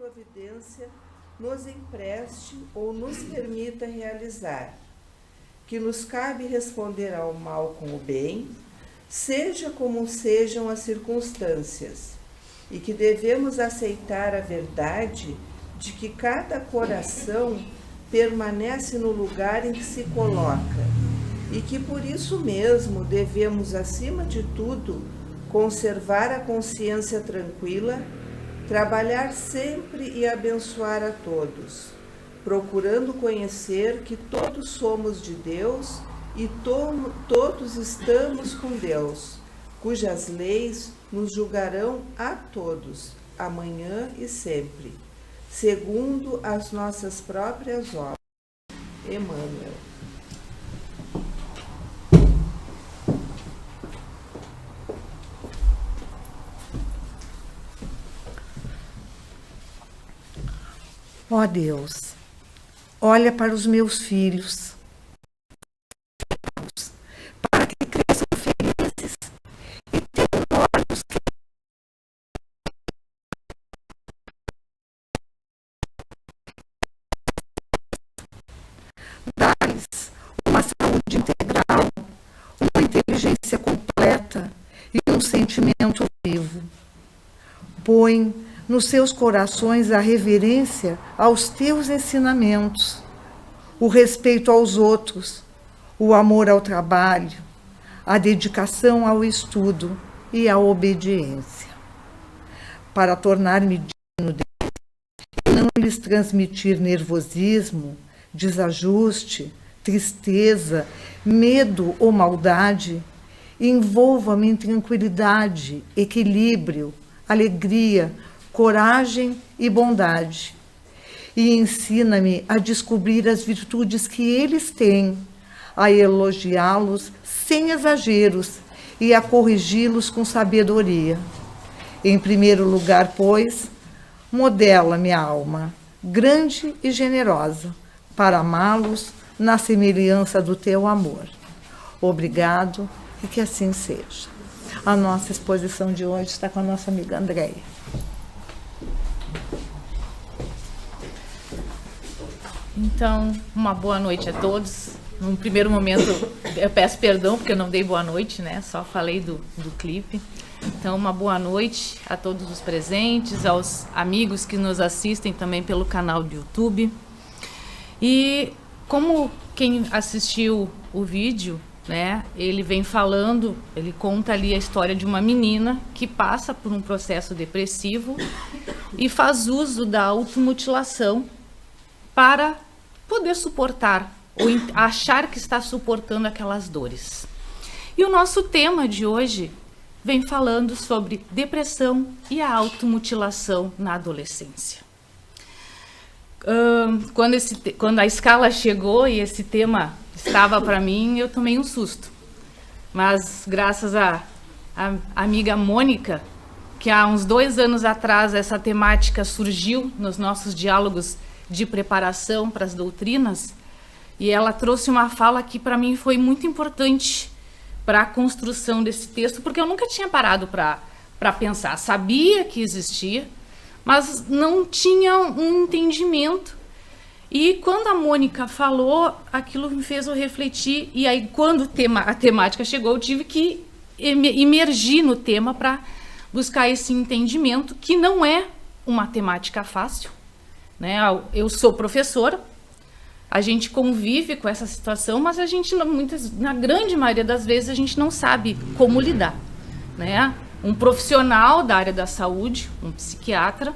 providência nos empreste ou nos permita realizar, que nos cabe responder ao mal com o bem, seja como sejam as circunstâncias, e que devemos aceitar a verdade de que cada coração permanece no lugar em que se coloca, e que por isso mesmo devemos, acima de tudo, conservar a consciência tranquila, trabalhar sempre e abençoar a todos, procurando conhecer que todos somos de Deus e todos estamos com Deus, cujas leis nos julgarão a todos, amanhã e sempre, segundo as nossas próprias obras. Emmanuel. Ó Deus, olha para os meus filhos, para que cresçam felizes e tenham olhos que dá-lhes uma saúde integral, uma inteligência completa e um sentimento vivo. Põe nos seus corações a reverência aos teus ensinamentos, o respeito aos outros, o amor ao trabalho, a dedicação ao estudo e a obediência. Para tornar-me digno deles e não lhes transmitir nervosismo, desajuste, tristeza, medo ou maldade, envolva-me em tranquilidade, equilíbrio, alegria, coragem e bondade, e ensina-me a descobrir as virtudes que eles têm, a elogiá-los sem exageros e a corrigi-los com sabedoria. Em primeiro lugar, pois, modela minha alma, grande e generosa, para amá-los na semelhança do teu amor. Obrigado e que assim seja. A nossa exposição de hoje está com a nossa amiga Andréia. Então, uma boa noite a todos. Num primeiro momento, eu peço perdão porque eu não dei boa noite, né? Só falei do clipe. Então, uma boa noite a todos os presentes, aos amigos que nos assistem também pelo canal do YouTube. E como quem assistiu o vídeo, né? Ele vem falando, ele conta ali a história de uma menina que passa por um processo depressivo e faz uso da automutilação para poder suportar ou achar que está suportando aquelas dores. E o nosso tema de hoje vem falando sobre depressão e a automutilação na adolescência. Quando a escala chegou e esse tema estava para mim, eu tomei um susto. Mas graças à amiga Mônica, que há uns 2 anos atrás essa temática surgiu nos nossos diálogos de preparação para as doutrinas, e ela trouxe uma fala que para mim foi muito importante para a construção desse texto, porque eu nunca tinha parado para pensar. Sabia que existia, mas não tinha um entendimento. E quando a Mônica falou, aquilo me fez eu refletir, e aí quando a temática chegou, eu tive que imergir no tema para buscar esse entendimento, que não é uma temática fácil, né? Eu sou professora, a gente convive com essa situação, mas a gente, na grande maioria das vezes, a gente não sabe como lidar, né? Um profissional da área da saúde, um psiquiatra,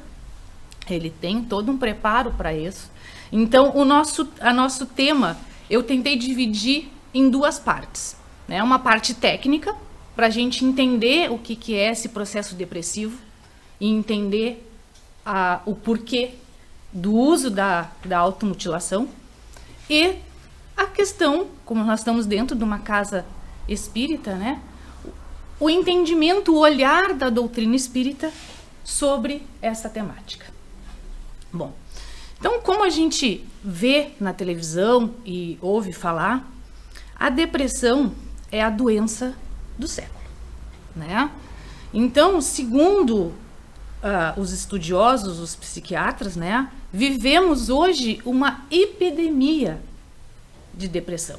ele tem todo um preparo para isso. Então, o nosso tema, eu tentei dividir em 2 partes, né? Uma parte técnica, para a gente entender o que é esse processo depressivo e entender o porquê do uso da automutilação, e a questão, como nós estamos dentro de uma casa espírita, né? O entendimento, o olhar da doutrina espírita sobre essa temática. Bom, então, como a gente vê na televisão e ouve falar, a depressão é a doença do século, né? Então, segundo os estudiosos, os psiquiatras, né, vivemos hoje uma epidemia de depressão.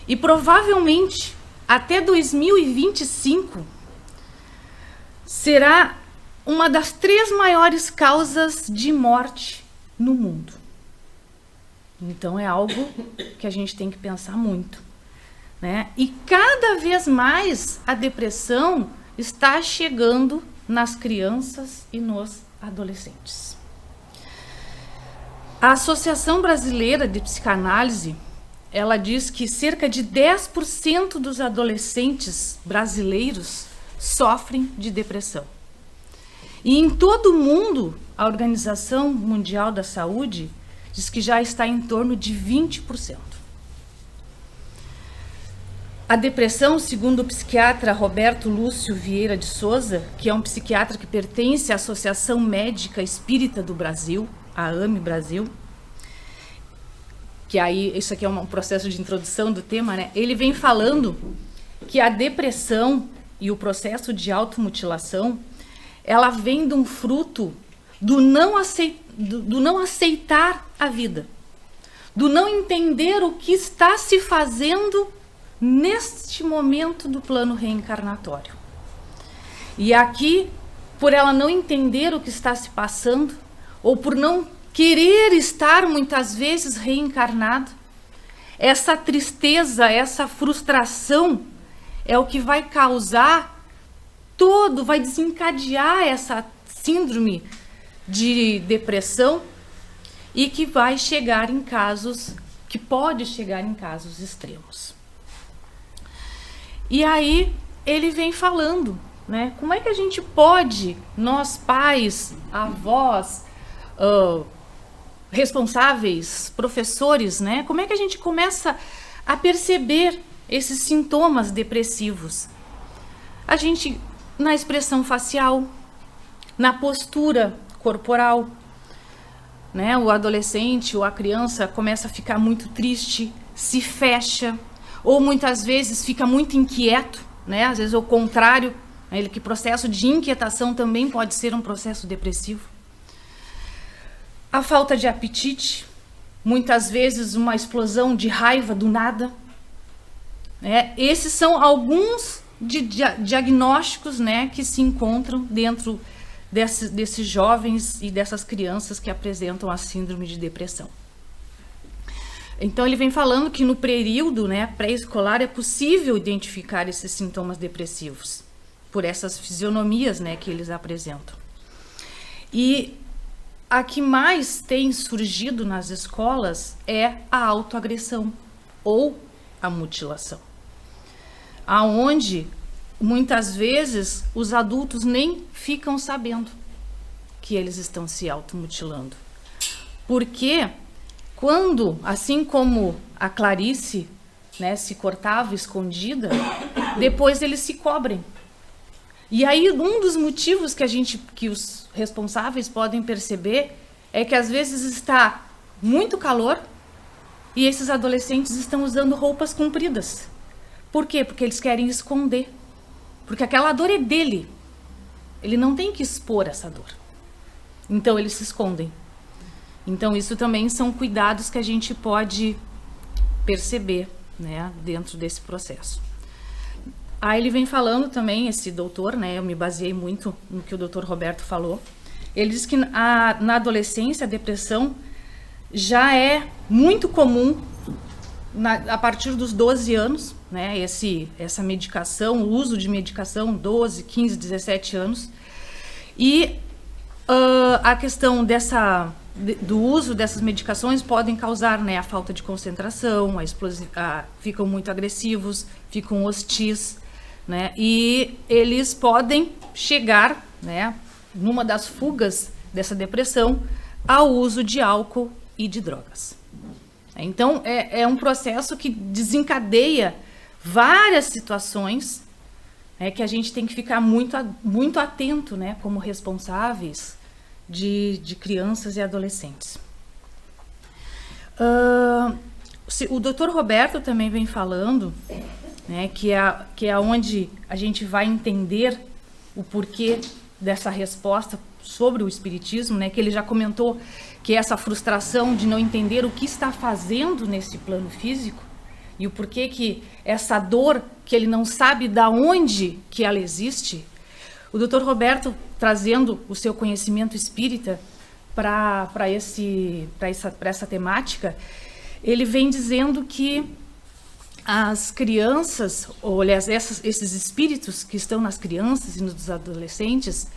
E provavelmente até 2025 será uma das 3 maiores causas de morte no mundo. Então é algo que a gente tem que pensar muito, né? E cada vez mais a depressão está chegando nas crianças e nos adolescentes. A Associação Brasileira de Psicanálise, ela diz que cerca de 10% dos adolescentes brasileiros sofrem de depressão. E em todo o mundo, a Organização Mundial da Saúde diz que já está em torno de 20%. A depressão, segundo o psiquiatra Roberto Lúcio Vieira de Souza, que é um psiquiatra que pertence à Associação Médica Espírita do Brasil, a AME Brasil, que aí, isso aqui é um processo de introdução do tema, né? Ele vem falando que a depressão e o processo de automutilação, ela vem de um fruto do não aceitar a vida, do não entender o que está se fazendo neste momento do plano reencarnatório. E aqui, por ela não entender o que está se passando, ou por não querer estar muitas vezes reencarnado, essa tristeza, essa frustração é o que vai causar vai desencadear essa síndrome de depressão e que vai chegar em casos, que pode chegar em casos extremos. E aí ele vem falando, né? Como é que a gente pode, nós pais, avós, responsáveis, professores, né? Como é que a gente começa a perceber esses sintomas depressivos? A gente, na expressão facial, na postura corporal, né? O adolescente ou a criança começa a ficar muito triste, se fecha, ou muitas vezes fica muito inquieto, né? Às vezes é o contrário, né? Que processo de inquietação também pode ser um processo depressivo. A falta de apetite, muitas vezes uma explosão de raiva do nada. Esses são alguns diagnósticos, né, que se encontram dentro desses jovens e dessas crianças que apresentam a síndrome de depressão. Então ele vem falando que no período, né, pré-escolar é possível identificar esses sintomas depressivos por essas fisionomias, né, que eles apresentam. E a que mais tem surgido nas escolas é a autoagressão ou a mutilação, aonde muitas vezes os adultos nem ficam sabendo que eles estão se automutilando. Porque quando, assim como a Clarice, né, se cortava escondida, depois eles se cobrem. E aí um dos motivos que os responsáveis podem perceber é que às vezes está muito calor e esses adolescentes estão usando roupas compridas. Por quê? Porque eles querem esconder. Porque aquela dor é dele. Ele não tem que expor essa dor. Então eles se escondem. Então isso também são cuidados que a gente pode perceber, né, dentro desse processo. Aí ele vem falando também, esse doutor, né, eu me baseei muito no que o doutor Roberto falou. Ele diz que na adolescência a depressão já é muito comum a partir dos 12 anos, né, essa medicação, o uso de medicação, 12, 15, 17 anos. E a questão do uso dessas medicações podem causar, né, a falta de concentração, ficam muito agressivos, ficam hostis, né, e eles podem chegar, né, numa das fugas dessa depressão, ao uso de álcool e de drogas. Então, é um processo que desencadeia várias situações, né, que a gente tem que ficar muito atento, né, como responsáveis de crianças e adolescentes. O Dr. Roberto também vem falando, né, que é onde a gente vai entender o porquê dessa resposta sobre o espiritismo, né, que ele já comentou que essa frustração de não entender o que está fazendo nesse plano físico e o porquê que essa dor que ele não sabe da onde que ela existe, o Dr. Roberto, trazendo o seu conhecimento espírita para essa temática, ele vem dizendo que as crianças, ou aliás, esses espíritos que estão nas crianças e nos adolescentes,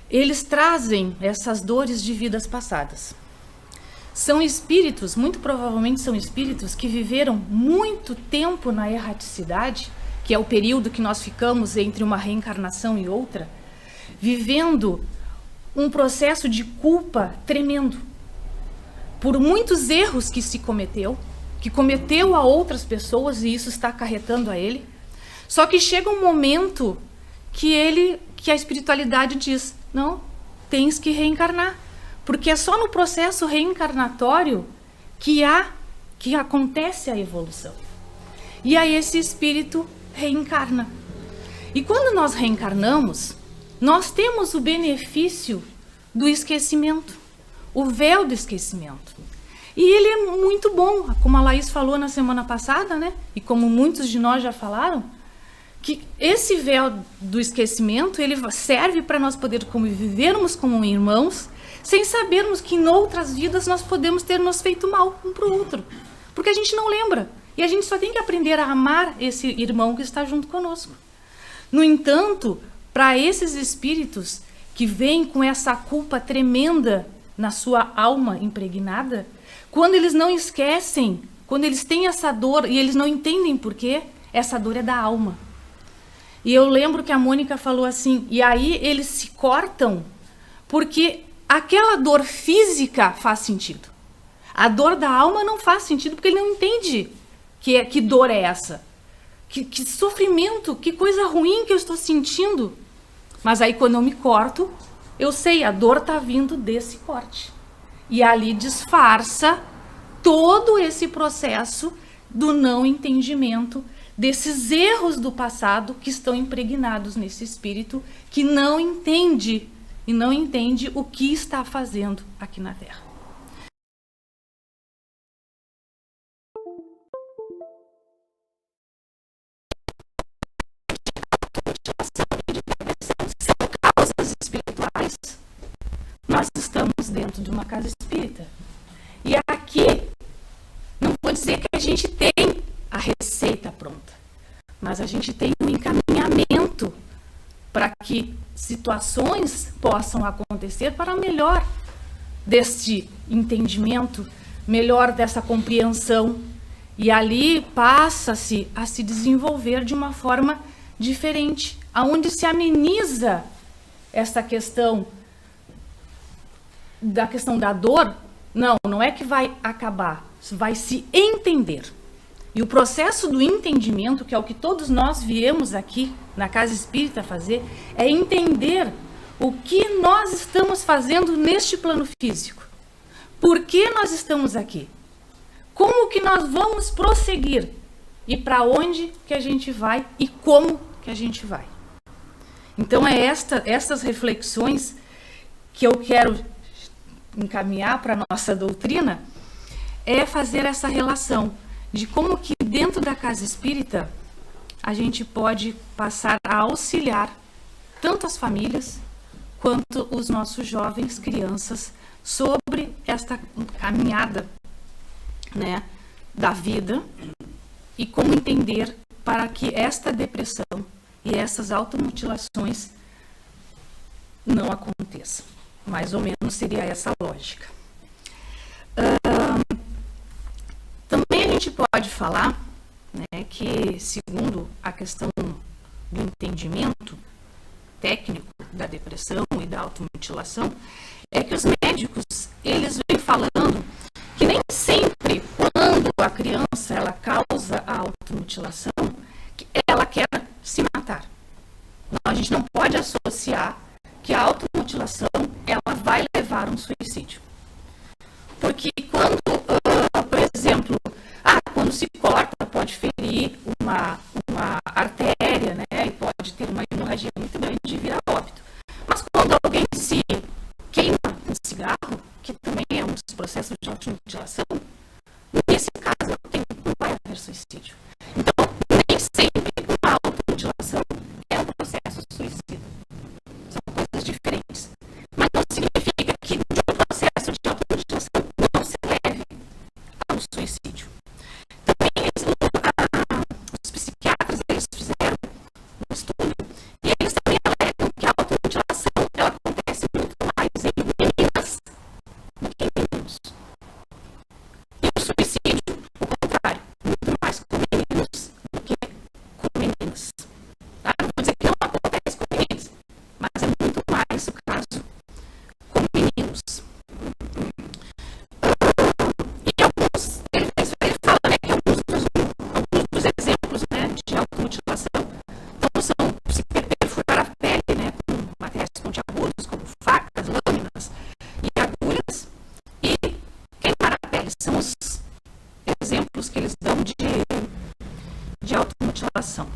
eles trazem essas dores de vidas passadas. São espíritos, muito provavelmente são espíritos que viveram muito tempo na erraticidade, que é o período que nós ficamos entre uma reencarnação e outra, vivendo um processo de culpa tremendo por muitos erros que se cometeu, que cometeu a outras pessoas, e isso está acarretando a ele. Só que chega um momento que a espiritualidade diz: não, tens que reencarnar, porque é só no processo reencarnatório que acontece a evolução. E aí esse espírito reencarna. E quando nós reencarnamos, nós temos o benefício do esquecimento, o véu do esquecimento. E ele é muito bom, como a Laís falou na semana passada, né? E como muitos de nós já falaram, que esse véu do esquecimento, ele serve para nós poder vivermos como irmãos, sem sabermos que em outras vidas nós podemos ter nos feito mal um para o outro. Porque a gente não lembra. E a gente só tem que aprender a amar esse irmão que está junto conosco. No entanto, para esses espíritos que vêm com essa culpa tremenda na sua alma impregnada, quando eles não esquecem, quando eles têm essa dor e eles não entendem por quê, essa dor é da alma. E eu lembro que a Mônica falou assim, e aí eles se cortam porque aquela dor física faz sentido. A dor da alma não faz sentido porque ele não entende que dor é essa. Que sofrimento, que coisa ruim que eu estou sentindo. Mas aí quando eu me corto, eu sei, a dor está vindo desse corte. E ali disfarça todo esse processo do não entendimento, desses erros do passado que estão impregnados nesse espírito que não entende e não entende o que está fazendo aqui na Terra. São causas espirituais. Nós estamos dentro de uma casa espírita. E aqui, não vou dizer que a gente tem a receita pronta, mas a gente tem um encaminhamento para que situações possam acontecer para melhor deste entendimento, melhor dessa compreensão. E ali passa-se a se desenvolver de uma forma diferente, aonde se ameniza essa questão da dor. Não é que vai acabar, vai se entender. E o processo do entendimento, que é o que todos nós viemos aqui na Casa Espírita fazer, é entender o que nós estamos fazendo neste plano físico. Por que nós estamos aqui? Como que nós vamos prosseguir? E para onde que a gente vai e como que a gente vai? Então é estas reflexões que eu quero encaminhar para a nossa doutrina, é fazer essa relação de como que dentro da casa espírita a gente pode passar a auxiliar tanto as famílias quanto os nossos jovens, crianças, sobre esta caminhada, né, da vida e como entender para que esta depressão e essas automutilações não aconteçam. Mais ou menos seria essa a lógica. Também a gente pode falar, né, que, segundo a questão do entendimento técnico da depressão e da automutilação, é que os médicos, eles vêm falando que nem sempre, quando a criança ela causa a automutilação, ela quer se matar. A gente não pode associar que a automutilação ela vai levar a um suicídio. Porque quando, por exemplo, quando se corta, pode ferir uma artéria, né, e pode ter uma hemorragia muito grande e virar óbito. Mas quando alguém se relação.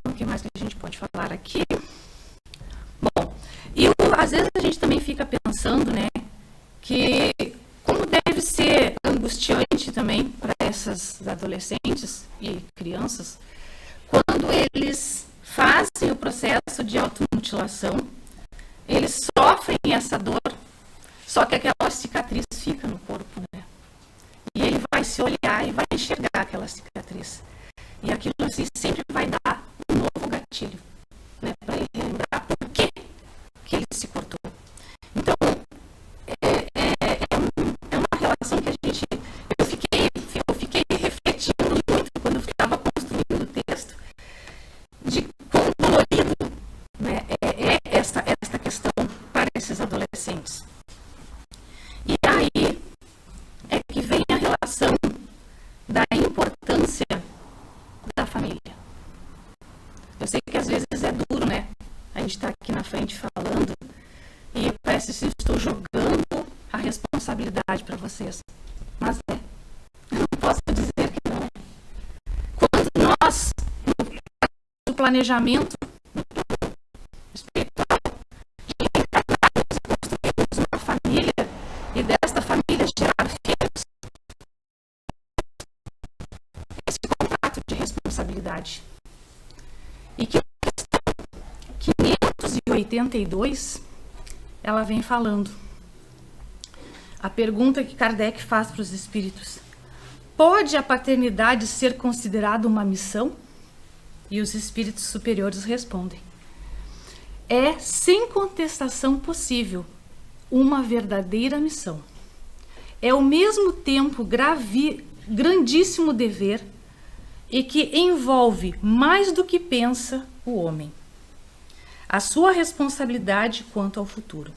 O que mais que a gente pode falar aqui? Bom, às vezes a gente também fica pensando, né, que como deve ser angustiante também para essas adolescentes e crianças, quando eles fazem o processo de automutilação, eles sofrem essa dor, só que aquela cicatriz fica no corpo, né? E ele vai se olhar e vai enxergar aquela cicatriz. E aquilo assim sempre vai dar um novo gatilho, né? Para ele lembrar por que ele se cortou. Então, é uma relação que eu fiquei refletindo muito quando eu estava construindo o texto, de quão dolorido, né, esta questão para esses adolescentes. E aí é que vem a relação da importância da família. Eu sei que às vezes é duro, né? A gente está aqui na frente falando e parece que estou jogando a responsabilidade para vocês. Mas eu não posso dizer que não. Quando nós, no planejamento espiritual, de reencarnarmos e construirmos uma família e desta família gerar filhos, esse contrato de responsabilidade. E que 582, ela vem falando. A pergunta que Kardec faz para os espíritos: pode a paternidade ser considerada uma missão? E os espíritos superiores respondem: é sem contestação possível uma verdadeira missão. É ao mesmo tempo grandíssimo dever e que envolve mais do que pensa o homem. A sua responsabilidade quanto ao futuro.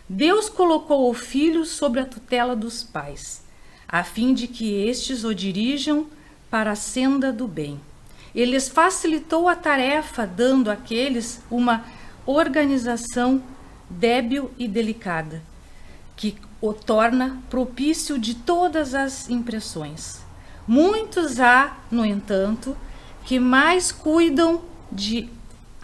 Deus colocou o filho sob a tutela dos pais, a fim de que estes o dirijam para a senda do bem. Ele lhes facilitou a tarefa, dando àqueles uma organização débil e delicada, que o torna propício de todas as impressões. Muitos há, no entanto, que mais cuidam de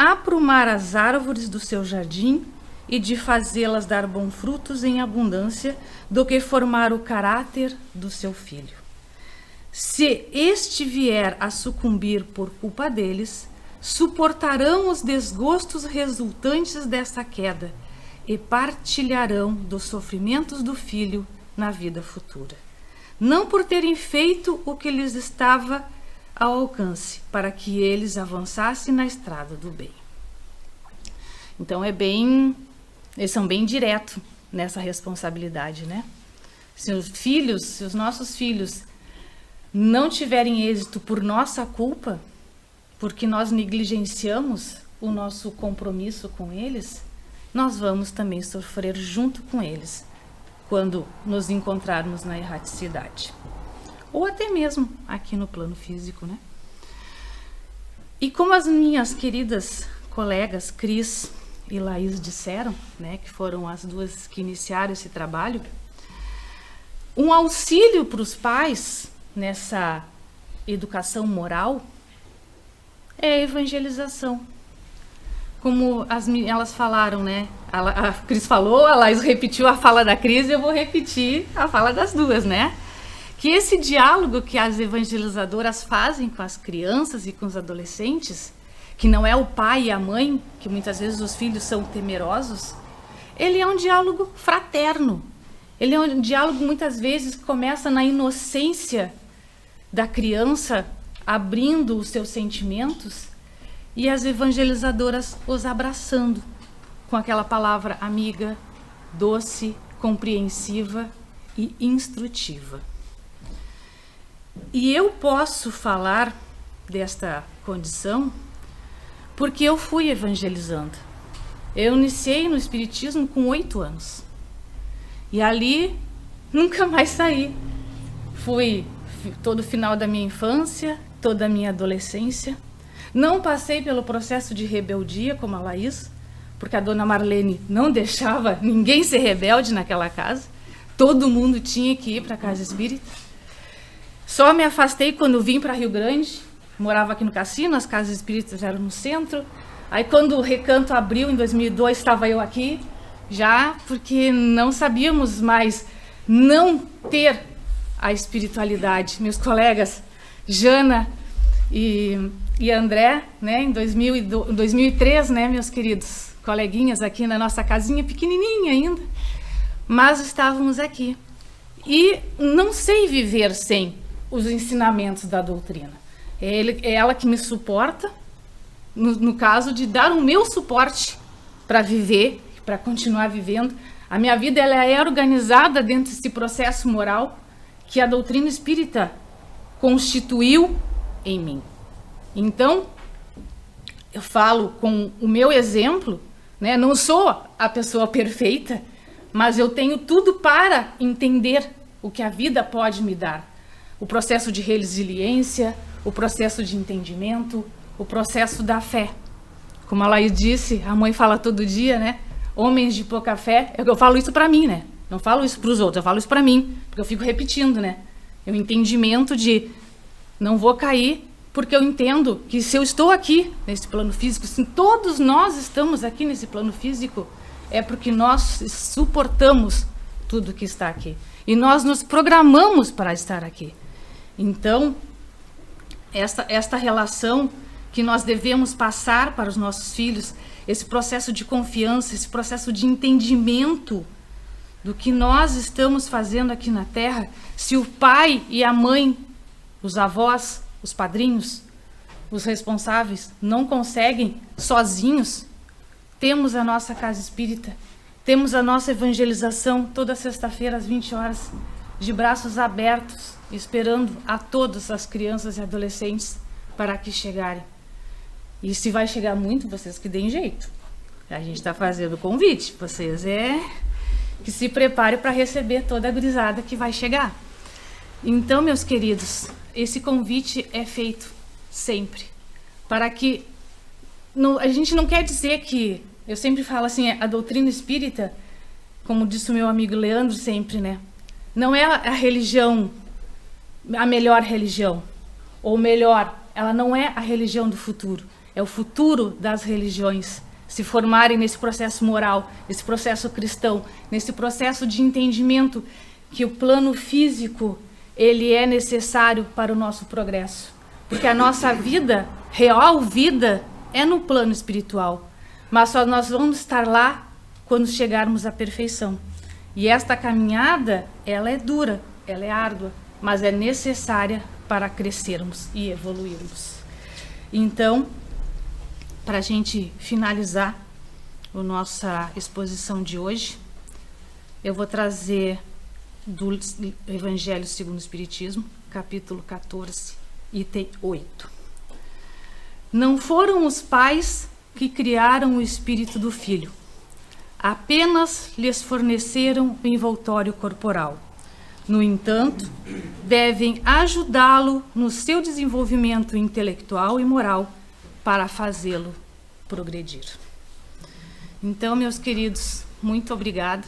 aprumar as árvores do seu jardim e de fazê-las dar bons frutos em abundância do que formar o caráter do seu filho. Se este vier a sucumbir por culpa deles, suportarão os desgostos resultantes dessa queda e partilharão dos sofrimentos do filho na vida futura. Não por terem feito o que lhes estava ao alcance, para que eles avançassem na estrada do bem. Então eles são bem diretos nessa responsabilidade, né? Se os nossos filhos não tiverem êxito por nossa culpa, porque nós negligenciamos o nosso compromisso com eles, nós vamos também sofrer junto com eles quando nos encontrarmos na erraticidade. Ou até mesmo aqui no plano físico, né? E como as minhas queridas colegas Cris e Laís disseram, né, que foram as duas que iniciaram esse trabalho, um auxílio para os pais nessa educação moral é a evangelização. Como elas falaram, né? A Cris falou, a Laís repetiu a fala da Cris e eu vou repetir a fala das duas, né? Que esse diálogo que as evangelizadoras fazem com as crianças e com os adolescentes, que não é o pai e a mãe, que muitas vezes os filhos são temerosos, ele é um diálogo fraterno. Ele é um diálogo muitas vezes que começa na inocência da criança, abrindo os seus sentimentos, e as evangelizadoras os abraçando com aquela palavra amiga, doce, compreensiva e instrutiva. E eu posso falar desta condição porque eu fui evangelizando. Eu iniciei no Espiritismo com 8 anos. E ali nunca mais saí. Fui todo o final da minha infância, toda a minha adolescência. Não passei pelo processo de rebeldia como a Laís, porque a dona Marlene não deixava ninguém ser rebelde naquela casa. Todo mundo tinha que ir para a casa espírita. Só me afastei quando vim para Rio Grande, morava aqui no Cassino, as casas espíritas eram no centro. Aí quando o Recanto abriu, em 2002, estava eu aqui, já, porque não sabíamos mais não ter a espiritualidade. Meus colegas Jana e André, né, em 2003, né, meus queridos coleguinhas, aqui na nossa casinha, pequenininha ainda, mas estávamos aqui. E não sei viver sem os ensinamentos da doutrina. É ela que me suporta, no caso de dar o meu suporte para viver, para continuar vivendo. A minha vida ela é organizada dentro desse processo moral que a doutrina espírita constituiu em mim. Então, eu falo com o meu exemplo, né? Não sou a pessoa perfeita, mas eu tenho tudo para entender o que a vida pode me dar. O processo de resiliência, o processo de entendimento, o processo da fé. Como a Laís disse, a mãe fala todo dia, né? Homens de pouca fé. Eu falo isso para mim, né? Não falo isso para os outros, eu falo isso para mim, porque eu fico repetindo, né? O entendimento de não vou cair, porque eu entendo que se eu estou aqui nesse plano físico, se todos nós estamos aqui nesse plano físico, é porque nós suportamos tudo que está aqui. E nós nos programamos para estar aqui. Então, esta relação que nós devemos passar para os nossos filhos, esse processo de confiança, esse processo de entendimento do que nós estamos fazendo aqui na Terra, se o pai e a mãe, os avós, os padrinhos, os responsáveis não conseguem sozinhos, temos a nossa casa espírita, temos a nossa evangelização toda sexta-feira às 20 horas, de braços abertos, esperando a todas as crianças e adolescentes para aqui chegarem. E se vai chegar muito, vocês que deem jeito. A gente está fazendo o convite, vocês que se preparem para receber toda a gurizada que vai chegar. Então, meus queridos, esse convite é feito sempre, para que a gente não quer dizer que, eu sempre falo assim, a doutrina espírita, como disse o meu amigo Leandro sempre, né? Não é a religião, a melhor religião, ou melhor, ela não é a religião do futuro, é o futuro das religiões se formarem nesse processo moral, nesse processo cristão, nesse processo de entendimento que o plano físico ele é necessário para o nosso progresso. Porque a nossa vida, real vida, é no plano espiritual. Mas só nós vamos estar lá quando chegarmos à perfeição. E esta caminhada, ela é dura, ela é árdua, mas é necessária para crescermos e evoluirmos. Então, para a gente finalizar a nossa exposição de hoje, eu vou trazer do Evangelho segundo o Espiritismo, capítulo 14, item 8. Não foram os pais que criaram o espírito do filho, apenas lhes forneceram o envoltório corporal. No entanto, devem ajudá-lo no seu desenvolvimento intelectual e moral para fazê-lo progredir. Então, meus queridos, muito obrigada.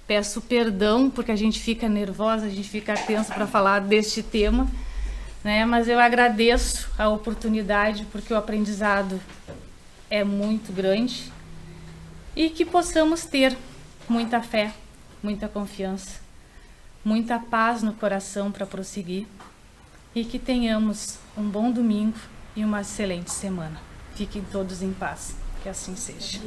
Peço perdão porque a gente fica nervosa, a gente fica tenso para falar deste tema, né? Mas eu agradeço a oportunidade porque o aprendizado é muito grande e que possamos ter muita fé, muita confiança, muita paz no coração para prosseguir e que tenhamos um bom domingo e uma excelente semana. Fiquem todos em paz, que assim seja.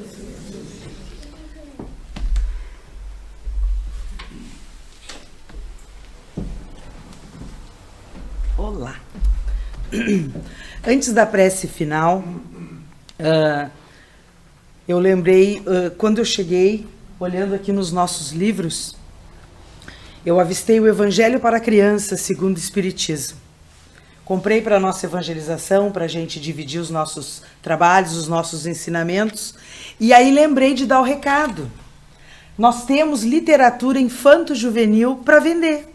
Olá. Antes da prece final, eu lembrei, quando eu cheguei, olhando aqui nos nossos livros, eu avistei o Evangelho para Crianças, segundo o Espiritismo. Comprei para a nossa evangelização, para a gente dividir os nossos trabalhos, os nossos ensinamentos, e aí lembrei de dar o recado. Nós temos literatura infanto-juvenil para vender.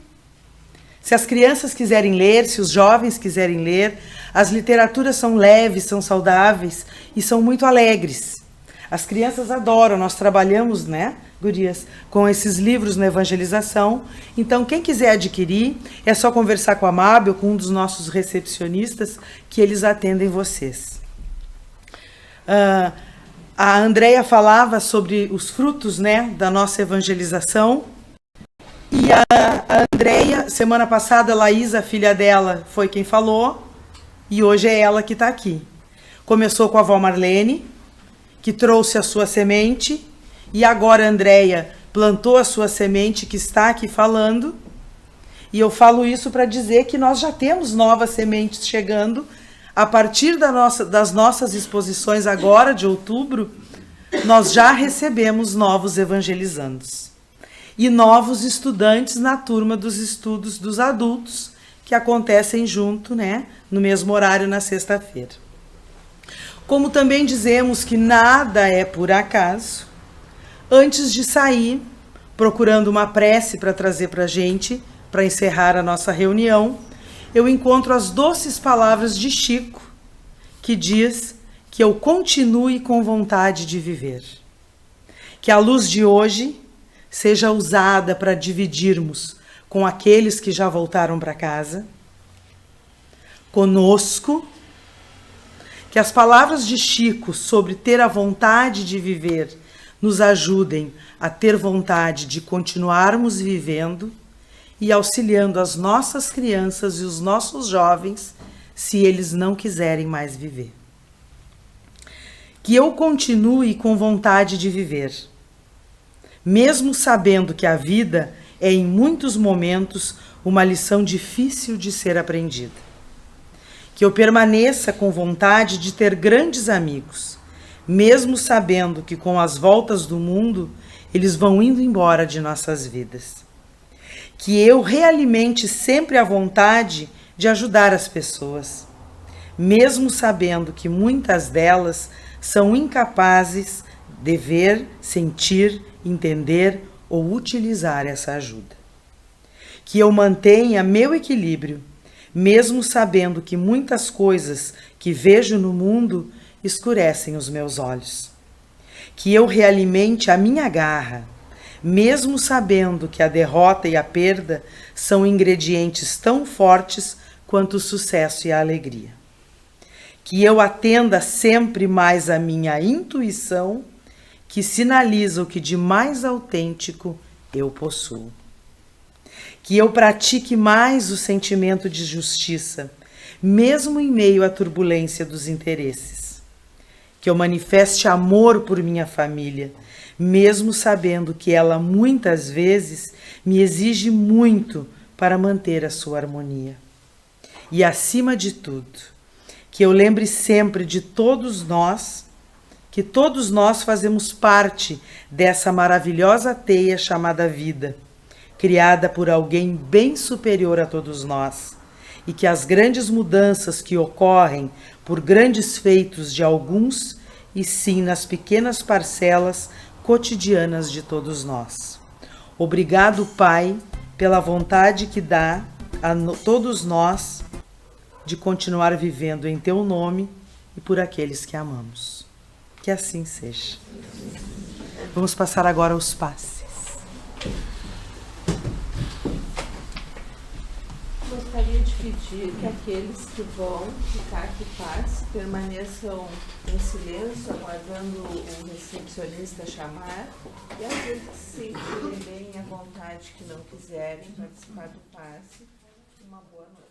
Se as crianças quiserem ler, se os jovens quiserem ler, as literaturas são leves, são saudáveis e são muito alegres. As crianças adoram, nós trabalhamos, né, gurias, com esses livros na evangelização. Então, quem quiser adquirir, é só conversar com a Mábio, com um dos nossos recepcionistas, que eles atendem vocês. A Andréia falava sobre os frutos, né, da nossa evangelização. E a Andréia, semana passada, a Laísa, a filha dela, foi quem falou. E hoje é ela que está aqui. Começou com a avó Marlene, que trouxe a sua semente, e agora a Andréia plantou a sua semente, que está aqui falando. E eu falo isso para dizer que nós já temos novas sementes chegando. A partir das nossas exposições agora, de outubro, nós já recebemos novos evangelizandos. E novos estudantes na turma dos estudos dos adultos, que acontecem junto, né, no mesmo horário na sexta-feira. Como também dizemos que nada é por acaso, antes de sair, procurando uma prece para trazer para a gente, para encerrar a nossa reunião, eu encontro as doces palavras de Chico, que diz que eu continue com vontade de viver. Que a luz de hoje seja usada para dividirmos com aqueles que já voltaram para casa, conosco, que as palavras de Chico sobre ter a vontade de viver nos ajudem a ter vontade de continuarmos vivendo e auxiliando as nossas crianças e os nossos jovens, se eles não quiserem mais viver. Que eu continue com vontade de viver, mesmo sabendo que a vida é em muitos momentos uma lição difícil de ser aprendida. Que eu permaneça com vontade de ter grandes amigos, mesmo sabendo que com as voltas do mundo eles vão indo embora de nossas vidas. Que eu realimente sempre a vontade de ajudar as pessoas, mesmo sabendo que muitas delas são incapazes de ver, sentir, entender ou utilizar essa ajuda. Que eu mantenha meu equilíbrio, mesmo sabendo que muitas coisas que vejo no mundo escurecem os meus olhos. Que eu realimente a minha garra, mesmo sabendo que a derrota e a perda são ingredientes tão fortes quanto o sucesso e a alegria. Que eu atenda sempre mais a minha intuição, que sinaliza o que de mais autêntico eu possuo. Que eu pratique mais o sentimento de justiça, mesmo em meio à turbulência dos interesses. Que eu manifeste amor por minha família, mesmo sabendo que ela muitas vezes me exige muito para manter a sua harmonia. E acima de tudo, que eu lembre sempre de todos nós, que todos nós fazemos parte dessa maravilhosa teia chamada vida, criada por alguém bem superior a todos nós, e que as grandes mudanças que ocorrem por grandes feitos de alguns, e sim nas pequenas parcelas cotidianas de todos nós. Obrigado, Pai, pela vontade que dá a todos nós de continuar vivendo em Teu nome e por aqueles que amamos. Que assim seja. Vamos passar agora aos passes. Gostaria de pedir que aqueles que vão ficar aqui passe permaneçam em silêncio, aguardando o recepcionista chamar, e aqueles que se sentirem bem à vontade, que não quiserem participar do passe, uma boa noite.